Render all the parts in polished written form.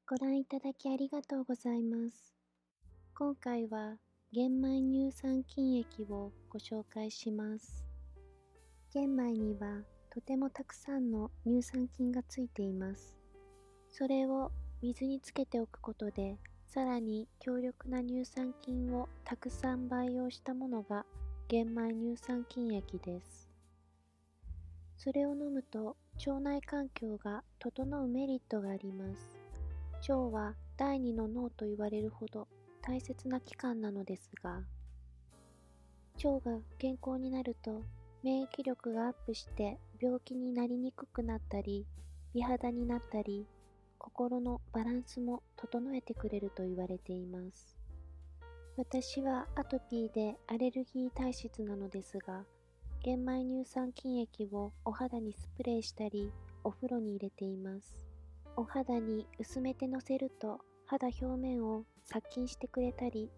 ご覧いただきありがとうございます。今回は玄米乳酸菌液をご紹介します。玄米にはとてもたくさんの乳酸菌がついています。それを水につけておくことで、さらに強力な乳酸菌をたくさん培養したものが玄米乳酸菌液です。それを飲むと腸内環境が整うメリットがあります。腸は第二の脳と言われるほど大切な器官なのですが、腸が健康になると免疫力がアップして病気になりにくくなったり、美肌になったり、心のバランスも整えてくれると言われています。私はアトピーでアレルギー体質なのですが、玄米乳酸菌液をお肌にスプレーしたり、お風呂に入れています。お肌に薄めてのせると肌表面を殺菌してくれたり、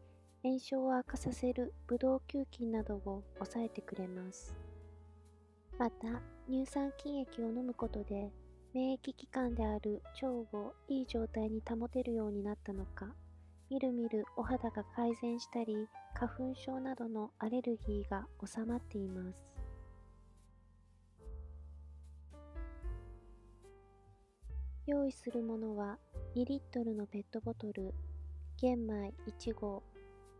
炎症を悪化させるブドウ球菌などを抑えてくれます。また、乳酸菌液を飲むことで、免疫器官である腸をいい状態に保てるようになったのか、みるみるお肌が改善したり、花粉症などのアレルギーが収まっています。用意するものは2リットルのペットボトル、玄米1合、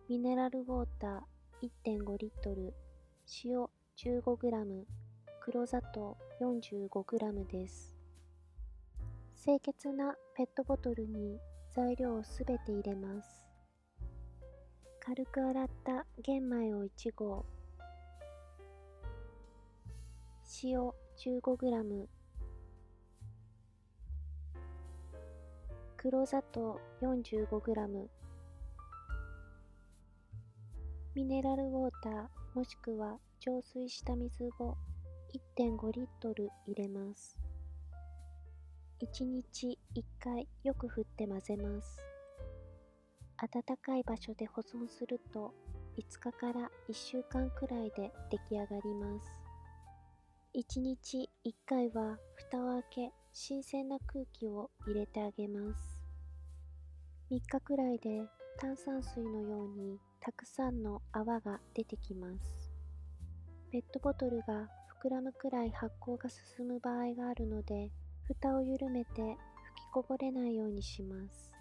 ミネラルウォーター 1.5 リットル、塩 15g、黒砂糖 45g です。清潔なペットボトルに材料をすべて入れます。軽く洗った玄米を1合、塩 15g、黒砂糖 45g、ミネラルウォーターもしくは浄水した水を 1.5 リットル入れます。1日1回よく振って混ぜます。暖かい場所で保存すると5日から1週間くらいで出来上がります。1日1回は蓋を開け新鮮な空気を入れてあげます。3日くらいで炭酸水のようにたくさんの泡が出てきます。ペットボトルが膨らむくらい発酵が進む場合があるので、蓋を緩めて吹きこぼれないようにします。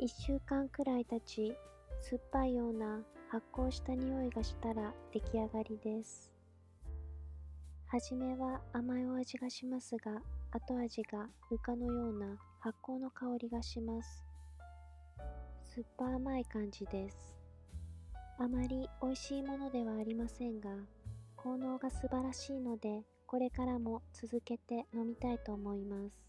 1週間くらい経ち、酸っぱいような発酵した匂いがしたら出来上がりです。はじめは甘いお味がしますが、後味がぬかのような発酵の香りがします。酸っぱ甘い感じです。あまり美味しいものではありませんが、効能が素晴らしいので、これからも続けて飲みたいと思います。